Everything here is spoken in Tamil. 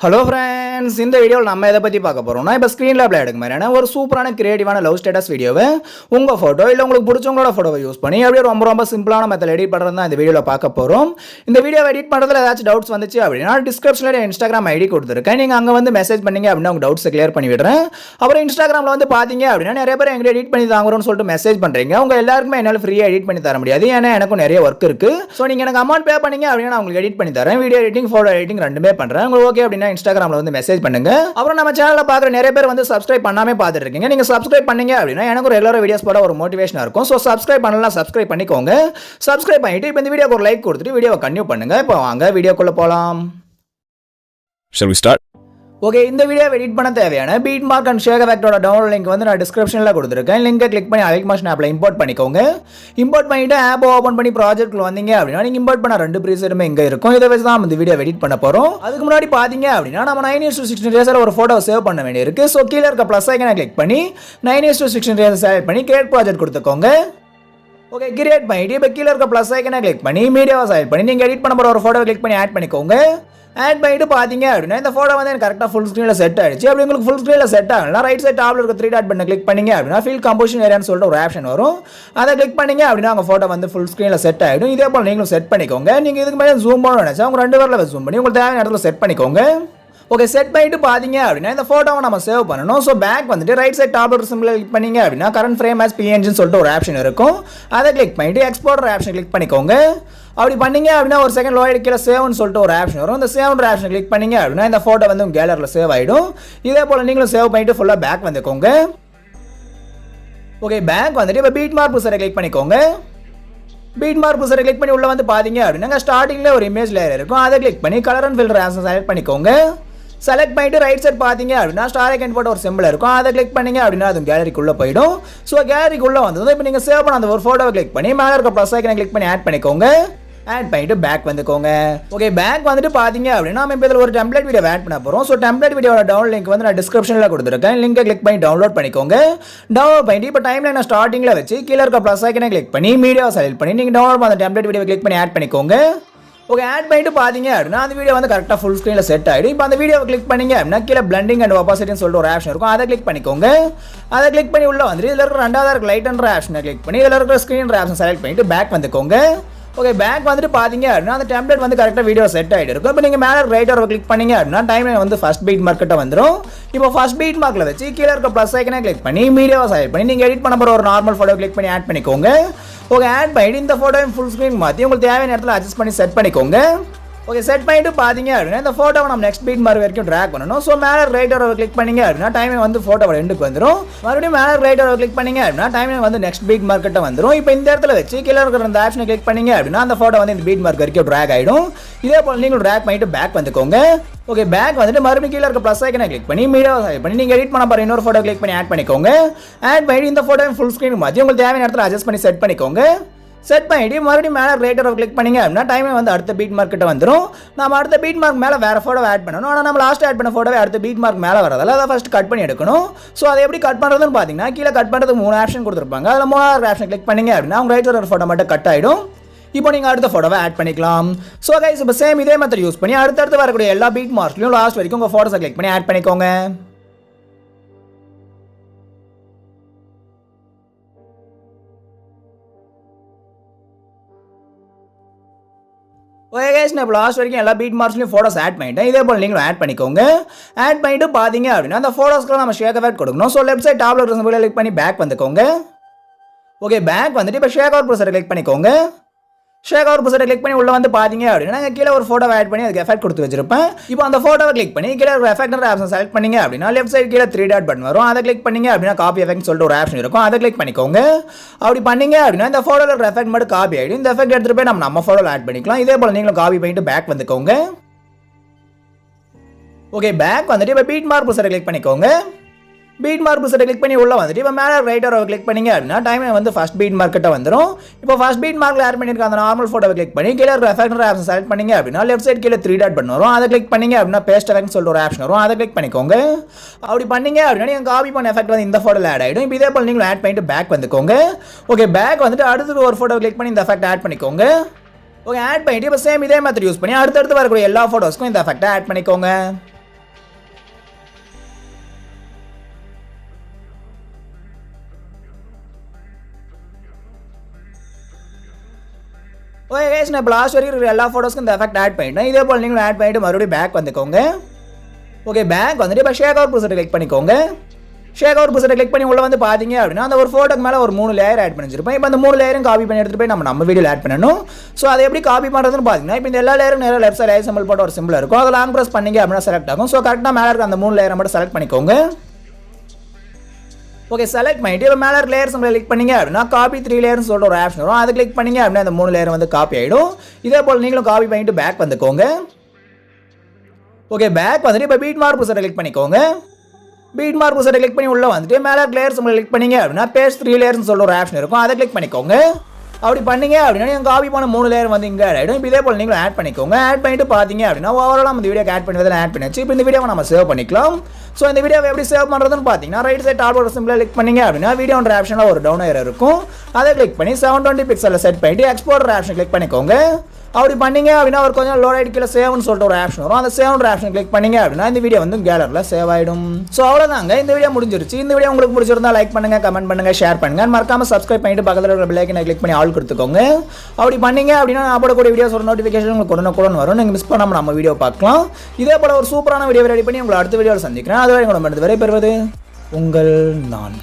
ஹலோ ஃப்ரெண்ட்ஸ், இந்த வீடியோவில் நம்ம எதை பற்றி பார்க்க போகிறோம்னா, இப்போ ஸ்க்ரீனில் அப்ளை எடுக்க மாதிரியான ஒரு சூப்பரான கிரியேட்டிவான லவ் ஸ்டேட்டஸ் வீடியோவை உங்கள் ஃபோட்டோ இல்லை உங்களுக்கு பிடிச்சவங்களோட ஃபோட்டோவை யூஸ் பண்ணி அப்படியே ரொம்ப சிம்பிளான மெத்தட் எடிட் பண்ணுறது தான் இந்த வீடியோவில் பார்க்க போகிறோம். இந்த வீடியோவை எடிட் பண்ணுறதுல ஏதாச்சும் டவுட்ஸ் வந்துச்சு அப்படின்னா டிஸ்கிரிப்ஷனில் இன்ஸ்டாகிராம் ஐடி கொடுத்துருக்கேன். நீங்கள் அங்கே வந்து மெசேஜ் பண்ணீங்க அப்படின்னா உங்கள் டவுட்ஸை கிளியர் பண்ணி விடுறேன். அப்புறம் இன்ஸ்டாகிராமில் வந்து பார்த்தீங்க அப்படின்னா நிறைய பேர் எங்களை எடிட் பண்ணி தாங்குறோம்னு சொல்லிட்டு மெசேஜ் பண்ணுறீங்க. உங்கள் எல்லாருக்குமே என்னால் ஃப்ரீயாக எடிட் பண்ணி தர முடியாது, ஏன்னா எனக்கும் நிறைய ஒர்க் இருக்குது. ஸோ நீங்கள் எனக்கு அமௌண்ட் பே பண்ணீங்க அப்படின்னா நான் உங்களுக்கு எடிட் பண்ணி தரேன். வீடியோ எடிட்டிங், ஃபோட்டோ எடிட்டிங் ரெண்டுமே பண்ணுறேன். உங்களுக்கு ஓகே அப்படின்னா இன்ஸ்டாகிராமில் வந்து மெசேஜ் பண்ணுங்க. அப்புறம் நம்ம சேனல்ல பார்க்குற நிறைய பேர் வந்து சப்ஸ்கிரைப் பண்ணாம பார்த்துட்டு இருக்கீங்க. நீங்க சப்ஸ்கிரைப் பண்ணீங்க அப்படின்னா எனக்கு ரெகுலரா வீடியோஸ் போட ஒரு மோட்டிவேஷனா இருக்கும். ஸோ சப்ஸ்கிரைப் பண்ணலாம், சப்ஸ்கிரைப் பண்ணிக்கோங்க. சப்ஸ்கிரைப் பண்ணிட்டு இப்போ இந்த வீடியோக்கு ஒரு லைக் கொடுத்துட்டு வீடியோவை கன்டினியூ பண்ணுங்க. இப்போ வாங்க வீடியோக்குள்ள போலாம். Shall we start? ஓகே, இந்த வீடியோ எடிட் பண்ண தேவையான பீட் மார்க் அண்ட் ஷேக் எஃபெக்ட்டோட டவுன்லோட் லிங்க் வந்து நான் டிஸ்கிரிப்ஷனில் கொடுத்துருக்கேன். லிங்கை கிளிக் பண்ணி அலைக்மோஷன் ஆப்பில் இம்போர்ட் பண்ணிக்கோங்க. இம்போர்ட் பண்ணிட்டு ஆப் ஓப்பன் பண்ணி ப்ராஜெக்ட்ல வந்தீங்க அப்படின்னா நீங்கள் இம்போர்ட் பண்ண ரெண்டு ப்ரீசெட்டுமே இங்கே இருக்கும். இதை வச்சு தான் இந்த வீடியோ எடிட் பண்ண போகிறோம். அதுக்கு முன்னாடி பார்த்தீங்க அப்படின்னா நம்ம 9:16 ரேசர் ஒரு ஃபோட்டோ சேவ் பண்ண வேண்டியிருக்கு. ஸோ கீழே இருக்க ப்ளஸ் ஐக்கனை கிளிக் பண்ணி 9:16 ரேசர் செலக்ட் பண்ணி கிரியேட் ப்ராஜெக்ட் கொடுத்துக்கோங்க. ஓகே, கிரியேட் பண்ணிட்டு இப்போ கீழே இருக்க ப்ளஸ் ஐக்கனை கிளிக் பண்ணி மீடியாவை செலக்ட் பண்ணி நீங்கள் எடிட் பண்ண போகிற ஒரு ஃபோட்டோ கிளிக் பண்ணி ஆட் பண்ணிக்கோங்க. ஆட் பண்ணிட்டு பார்த்தீங்க அப்படின்னா இந்த ஃபோட்டோ வந்து எனக்கு கரெக்டாக ஃபுல் ஸ்க்ரீனில் செட் ஆயிடுச்சு. அப்படி உங்களுக்கு ஃபுல் ஸ்க்ரீனில் செட் ஆகலாம், ரைட் சைட் டாப்ல இருக்க 3 டாட் பட்டனை கிளிக் பண்ணீங்க அப்படின்னா ஃபில் கம்போசிஷன் ஏரியான்னு சொல்லிட்டு ஒரு ஆப்ஷன் வரும். அதை கிளிக் பண்ணீங்க அப்படின்னா உங்கள் ஃபோட்டோ வந்து ஃபுல் ஸ்க்ரீனில் செட் ஆகிடும். இதே போல் நீங்களும் செட் பண்ணிக்கோங்க. நீங்கள் இதுக்கு மேலே ஜூம் பண்ணணும்னு நினச்சா உங்கள் 2 வரல ஜூம் பண்ணி உங்களுக்கு தேவையான இடத்துல செட் பண்ணிக்கோங்க. ஓகே, செட் பண்ணிட்டு பார்த்தீங்க அப்படின்னா இந்த ஃபோட்டோவை நம்ம சேவ் பண்ணணும். ஸோ பேக் வந்துட்டு right side top simple click பண்ணீங்க அப்படின்னா கரண்ட் ஃப்ரேம் ஆஸ் பிஎன்ஜின்னு சொல்லிட்டு ஒரு ஆப்ஷன் இருக்கும். அதை கிளிக் பண்ணிட்டு எக்ஸ்போர்ட் ஆப்ஷன் கிளிக் பண்ணிக்கோங்க. அப்படி பண்ணீங்க அப்படின்னா ஒரு செகண்ட் லோயர் கீழே சேவ்னு சொல்லிட்டு ஒரு ஆப்ஷன் வரும். இந்த சேவ்ன்ற ஆப்ஷன் கிளிக் பண்ணீங்க அப்படின்னா இந்த ஃபோட்டோ வந்து உங்கள் கேலரியில் சேவ் ஆகிடும். இதே போல் நீங்களும் சேவ் பண்ணிட்டு ஃபுல்லாக பேக் வந்துக்கோங்க. ஓகே, பேக் வந்துட்டு இப்போ பீட் மார்க் புசரை கிளிக் பண்ணிக்கோங்க. பீட் மார்க் புசரை கிளிக் பண்ணி உள்ளே வந்து பார்த்தீங்க அப்படின்னா ஸ்டார்டிங்கில் ஒரு இமேஜ் லேயர் இருக்கும். அதை கிளிக் பண்ணி colour and filter option select பண்ணிக்கோங்க. செலக்ட் பண்ணிட்டு ரைட் சைட் பார்த்தீங்க அப்படின்னா ஸ்டார் ஐக்கன் போட்டு ஒரு சிம்பிள் இருக்கும். அதை கிளிக் பண்ணீங்க அப்படின்னா அது கேலரிக்குள்ளே போயிடும். ஸோ கேலரிக்குள்ளே வந்தது இப்போ நீங்கள் சேவ் பண்ண அந்த ஒரு ஃபோட்டோவை கிளிக் பண்ணி மேலே இருக்க ப்ளஸ் ஐக்கனை கிளிக் பண்ணி ஆட் பண்ணிக்கோங்க. ஆட் பண்ணிட்டு பேக் வந்துக்கோங்க. ஓகே, பேக் வந்துட்டு பார்த்தீங்க அப்படின்னா நம்ம இப்போ இதில் ஒரு டெம்ப்ளேட் வீடியோ ஆட் பண்ண போகிறோம். ஸோ டெம்ப்ளேட் வீடியோட டவுன்லோட் லிங்க் வந்து நான் டிஸ்கிரிப்ஷனில் கொடுத்துருக்கேன். லிங்கை கிளிக் பண்ணி டவுன்லோட் பண்ணிக்கோங்க. டவுன்லோட் பண்ணிட்டு இப்போ டைம்ல நான் ஸ்டார்டிங்கில் வச்சு கீழே இருக்க ப்ளஸ் ஐக்கனை கிளிக் பண்ணி மீடியாவை செலக்ட் பண்ணி நீங்கள் டவுன்லோட் பண்ண டெம்ப்ளேட் வீடியோ கிளிக் பண்ணி ஆட் பண்ணிக்கோங்க. ஓகே, ஆட் பண்ணிட்டு பார்த்தீங்க அப்படின்னா அந்த வீடியோ வந்து கரெக்டாக ஃபுல் ஸ்க்ரீனில் செட் ஆகிடும். இப்போ அந்த வீடியோவை கிளிக் பண்ணீங்க அப்படின்னா கீழே பிளண்டிங் அண்ட் ஒப்பாசிட்டின்னு சொல்லிட்டு ஒரு ஆப்ஷன் இருக்கும். அதை கிளிக் பண்ணிக்கோங்க. அதை கிளிக் பண்ணி உள்ள வந்துட்டு இதில் இருக்கிற ரெண்டாவது இருக்க லைட்ன்ற ஆப்ஷனை கிளிக் பண்ணி இதில் இருக்கிற ஸ்க்ரீன் ஆப்ஷன் செலக்ட் பண்ணிட்டு பேக் வந்துக்கோங்க. ஓகே, பேக் வந்துட்டு பார்த்தீங்க அப்படின்னா அந்த டெம்ப்ளேட் வந்து கரெக்டாக வீடியோ செட் ஆகிட்டு இருக்கும். இப்போ நீங்கள் மேலே ரைட் ஒரு கிளிக் பண்ணீங்க அப்படின்னா டைம்லைன் வந்து ஃபர்ஸ்ட் பீட் மார்க்கிட்ட வந்துடும். இப்போ ஃபர்ஸ்ட் பீட் மார்க்கில் வச்சு கீழே இருக்க ப்ளஸ் ஐக்கனை கிளிக் பண்ணி மீடியாவை செலக்ட் பண்ணி நீங்கள் எடிட் பண்ண போகிற ஒரு நார்மல் ஃபோட்டோ கிளிக் பண்ணி ஆட் பண்ணிக்கோங்க. ஓகே, ஆட் பண்ணிட்டு இந்த ஃபோட்டோவை ஃபுல் ஸ்க்ரீன் மாற்றி உங்களுக்கு தேவையான இடத்துல அட்ஜஸ்ட் பண்ணி செட் பண்ணிக்கோங்க. ஓகே, செட் பண்ணிட்டு பார்த்தீங்க அப்படின்னா இந்த ஃபோட்டோவை நம்ம நெக்ஸ்ட் பீட் மார்க் வரைக்கும் ட்ராக் பண்ணணும். ஸோ மேலே ரைட் ஒரு கிளிக் பண்ணீங்க அப்படின்னா டைம் வந்து ஃபோட்டோவோட எண்டுக்கு வந்துடும். மறுபடியும் மேலே ரைட் ஒரு கிளிக் பண்ணீங்க அப்படின்னா டைம் வந்து நெக்ஸ்ட் பீட் மார்க்கிட்ட வந்துடும். இப்போ இந்த இடத்துல வச்சு கீழே இருக்கிற அந்த ஆப்ஷனை கிளிக் பண்ணீங்க அப்படின்னா அந்த ஃபோட்டோ வந்து இந்த பீட் மார்க் வரைக்கும் ட்ராக் ஆகிடும். இதே போல் நீங்கள் ட்ராக் பண்ணிட்டு பேக் வந்துக்கோங்க. ஓகே, பேக் வந்துட்டு மறுபடியும் கீழே இருக்க ப்ளஸ் ஐக்கனை கிளிக் பண்ணி மீடியாவை செலக்ட் பண்ணி நீங்கள் எடிட் பண்ண போகிற இன்னொரு ஃபோட்டோ கிளிக் பண்ணி ஆட் பண்ணிக்கோங்க. ஆட் பண்ணி இந்த ஃபோட்டோ ஃபுல் ஸ்க்ரீன் மாற்றி உங்களுக்கு தேவையான இடத்துல அட்ஜஸ்ட் பண்ணி செட் பண்ணிக்கோங்க. செட் பண்ணிட்டு மறுபடியும் மேலே ரைட்டரை கிளிக் பண்ணீங்க அப்படின்னா டைமே வந்து அடுத்த பீட் மார்க்கிட்ட வந்துடும். நம்ம அடுத்த பீட் மார்க் மேலே வேறு ஃபோட்டோ ஆட் பண்ணணும். ஆனால் நம்ம லாஸ்ட் ஆட் பண்ண ஃபோட்டோவே அடுத்த பீட் மார்க் மேலே வரதால அதை ஃபஸ்ட் கட் பண்ணி எடுக்கணும். ஸோ அதை எப்படி கட் பண்ணுறதுன்னு பார்த்தீங்கன்னா கீழே கட் பண்ணுறதுக்கு 3 ஆப்ஷன் கொடுத்துருப்பாங்க. அதில் 3வது ஆப்ஷன் கிளிக் பண்ணீங்க அப்படின்னா உங்கள் ரைட் ஒரு ஃபோட்டோ மட்டும் கட் ஆகிடும். இப்போ நீங்கள் அடுத்த ஃபோட்டோவை ஆட் பண்ணிக்கலாம். ஸோ கைஸ், இப்போ சேம் இதே மெத்தட் யூஸ் பண்ணி அடுத்தடுத்து வரக்கூடிய எல்லா பீட் மார்க்லையும் லாஸ்ட் வரைக்கும் உங்கள் ஃபோட்டோஸை கிளிக் பண்ணி ஆட் பண்ணிக்கோங்க. ஓகே கைஸ், நான் இப்போ லாஸ்ட் வரைக்கும் எல்லா பீட் மார்க்ஸ்லையும் ஃபோட்டோஸ் ஆட் பண்ணிட்டேன். இதே போல் நீங்களும் ஆட் பண்ணிக்கோங்க. ஆட் பண்ணிட்டு பார்த்தீங்க அப்படின்னா அந்த ஃபோட்டோஸ்க்குலாம் நம்ம ஷேக் எஃபெக்ட் கொடுக்கணும். ஸோ லெஃப்ட் சைட் டாப்ல இருக்கிற சிம்பிளை கிளிக் பண்ணி பேக் வந்துக்கோங்க. ஓகே, பேக் வந்துட்டு இப்போ ஷேக் அவுட் ப்ரொசரை கிளிக் பண்ணிக்கோங்க. ஷேக் அவுட் புசரை கிளிக் பண்ணி உள்ள வந்து பார்த்தீங்க அப்படின்னா நாங்கள் கீழே ஒரு ஃபோட்டோ ஆட் பண்ணி அதுக்கு எஃபெக்ட் கொடுத்து வச்சிருப்பேன். இப்போ அந்த ஃபோட்டோவை கிளிக் பண்ணி கீழே ஒரு எஃபெக்ட் ஆப்ஷன் செலக்ட் பண்ணீங்க அப்படின்னா லெஃப்ட் சைடு கீழே 3 டாட் பட்டன் வரும். அதை கிளிக் பண்ணீங்க அப்படின்னா காப்பி எஃபெக்ட் சொல்லிட்டு ஒரு ஆப்ஷன் இருக்கும். அதை கிளிக் பண்ணிக்கோங்க. அப்படி பண்ணீங்க அப்படின்னா இந்த ஃபோட்டோவில் இருக்கிற எஃபெக்ட் மட்டும் காப்பி ஆகிடும். இந்த எஃபெக்ட் எடுத்துகிட்டு போய் நம்ம ஃபோட்டோவில் ஆட் பண்ணிக்கலாம். இதே போல் நீங்களும் காப்பி பண்ணிட்டு பேக் வந்துக்கோங்க. ஓகே, பேக் வந்துட்டு இப்போ பீட் மார்க் புசரை கிளிக் பண்ணிக்கோங்க. பீட் மார்க் புசரை கிளிக் பண்ணி உள்ள வந்துட்டு இப்போ மேலே ரைட் ஒரு கிளிக் பண்ணீங்க அப்படின்னா டைம் வந்து ஃபர்ஸ்ட் பீட் மார்க்கிட்ட வந்துடும். இப்போ ஃபர்ஸ்ட் பீட் மார்க்கில் ஆட் பண்ணியிருக்க அந்த நார்மல் ஃபோட்டோவை கிளிக் பண்ணி கீழே இருக்கிற எஃபெக்ட் ஆப்ஷன் செலக்ட் பண்ணீங்க அப்படின்னா லெஃப்ட் சைடு கீழே 3 டாட் பட்டன் வரும். அதை கிளிக் பண்ணீங்க அப்படின்னா பேஸ்ட் எஃபெக்ட் சொல்லிட்டு ஒரு ஆப்ஷன் வரும். அதை கிளிக் பண்ணிக்கோங்க. அப்படி பண்ணீங்க அப்படின்னா நீங்கள் காப்பி பண்ண எஃபெக்ட் வந்து இந்த ஃபோட்டோவில் ஆட் ஆகிடும். இப்போ இதே போல் நீங்களும் ஆட் பண்ணிட்டு பேக் வந்துக்கோங்க. ஓகே, பேக் வந்துட்டு அடுத்து ஒரு ஃபோட்டோ கிளிக் பண்ணி இந்த எஃபெக்ட் ஆட் பண்ணிக்கோங்க. ஓகே, ஆட் பண்ணிட்டு இப்போ சேம் இதே மெத்தட் யூஸ் பண்ணி அடுத்தடுத்து வரக்கூடிய எல்லா ஃபோட்டோஸ்க்கும் இந்த எஃபெக்ட்டை ஆட் பண்ணிக்கோங்க. ஓகே கைஸ், நான் இப்போ லாஸ்ட் வரைக்கும் இருக்கிற எல்லா ஃபோட்டோஸ்க்கும் இந்த எஃபெக்ட் ஆட் பண்ணிட்டேன். இதே போல் நீங்களும் ஆட் பண்ணிட்டு மறுபடியும் பேக் வந்துக்கோங்க. ஓகே, பேக் வந்துட்டு இப்போ ஷேக் அவுட் ப்ரொசரை கிளிக் பண்ணிக்கோங்க. ஷேக் அவுட் ப்ரொசரை கிளிக் பண்ணி உள்ள வந்து பார்த்தீங்க அப்படின்னா அந்த ஒரு ஃபோட்டோக்கு மேலே ஒரு 3 லேயர் ஆட் பண்ணிச்சிருப்போம். இப்போ அந்த 3 லேயரும் காப்பி பண்ணி எடுத்துகிட்டு போய் நம்ம வீடியோவில் ஆட் பண்ணணும். ஸோ அதை எப்படி காப்பி பண்ணுறதுன்னு பார்த்தீங்கன்னா, இப்போ இந்த எல்லா லேயரும் நேராக லெஃப்ட் சைடு சிம்பிள் போட்டு ஒரு சிம்பிள் இருக்கும். அதை லாங் ப்ரெஸ் பண்ணீங்க அப்படின்னா செலக்ட் ஆகும். ஸோ கரெக்டாக மேலே இருக்க அந்த 3 லேயரை மட்டும் செலக்ட் பண்ணிக்கோங்க. ஓகே, செலக்ட் பண்ணிட்டு இப்போ மேலே லேயர்ஸ் நம்ம கிளிக் பண்ணிங்க அப்படின்னா காப்பி 3 லேயர்னு சொல்லிட்டு ஒரு ஆப்ஷன் வரும். அதை கிளிக் பண்ணிங்க அப்படின்னா அந்த 3 லேயர் வந்து காப்பி ஆகிடும். இதே போல் நீங்களும் காப்பி பண்ணிட்டு பேக் வந்துக்கோங்க. ஓகே, பேக் வந்துட்டு இப்போ பீட் மார்க் ப்ரொசரை கிளிக் பண்ணிக்கோங்க. பீட் மார்க் ப்ரொசரை கிளிக் பண்ணி உள்ள வந்துட்டு மேலே லேயர்ஸ் நம்ம கிளிக் பண்ணிங்க அப்படின்னா பேஸ்ட் 3 லேயர்னு சொல்லிட்டு ஒரு ஆப்ஷன் இருக்கும். அதை கிளிக் பண்ணிக்கோங்க. அப்படி பண்ணீங்க அப்படின்னா நீங்கள் காப்பி பண்ண 3 லேயர் வந்து இங்கே ஆட் ஆகிடும். இப்போ இதே போல் நீங்களும் ஆட் பண்ணிக்கோங்க. ஆட் பண்ணிட்டு பார்த்தீங்க அப்படின்னா ஓவரால் நம்ம இந்த வீடியோக்கு ஆட் பண்ணி ஆட் பண்ணிச்சு. இப்போ இந்த வீடியோவை நம்ம சேவ் பண்ணிக்கலாம். ஸோ இந்த வீடியோவை எப்படி சேவ் பண்ணுறதுன்னு பார்த்தீங்கன்னா ரைட் சைட் டாப் ஒரு சிம்பிளை கிளிக் பண்ணீங்க அப்படின்னா வீடியோன்ற ஆப்ஷனில் ஒரு டவுன் ஏர் இருக்கும். அதை கிளிக் பண்ணி 720 பிக்சலில் செட் பண்ணிட்டு எக்ஸ்போர்ட் ஆப்ஷன் கிளிக் பண்ணிக்கோங்க. அப்படி பண்ணீங்க அப்படின்னா ஒரு கொஞ்சம் லோட் ஆகிட்டு கீழே சேவ்னு சொல்லிட்டு ஒரு ஆப்ஷன் வரும். அந்த சேவ்ன்ற ஆப்ஷன் கிளிக் பண்ணீங்க அப்படின்னா இந்த வீடியோ வந்து கேலரியில் சேவ் ஆகிடும். ஸோ அவ்வளோதாங்க, இந்த வீடியோ முடிஞ்சிருச்சு. இந்த வீடியோ உங்களுக்கு பிடிச்சிருந்தா லைக் பண்ணுங்க, கமெண்ட் பண்ணுங்க, ஷேர் பண்ணுங்க, மறக்காம சப்ஸ்கிரைப் பண்ணிட்டு பக்கத்தில் இருக்கிற பெல் ஐக்கனை கிளிக் பண்ணி ஆல் கொடுத்துக்கோங்க. அப்படி பண்ணீங்க அப்படின்னா நான் போடக்கூடிய வீடியோஸ் ஒரு நோட்டிஃபிகேஷன் உங்களுக்கு உடனே வரும். நீங்கள் மிஸ் பண்ணாமல் நம்ம வீடியோ பார்க்கலாம். இதே போல ஒரு சூப்பரான வீடியோ ரெடி பண்ணி உங்களை அடுத்த வீடியோவில் சந்திக்கிறேன். அதுவரை உங்களை வரை பெறுவது உங்கள் நான்.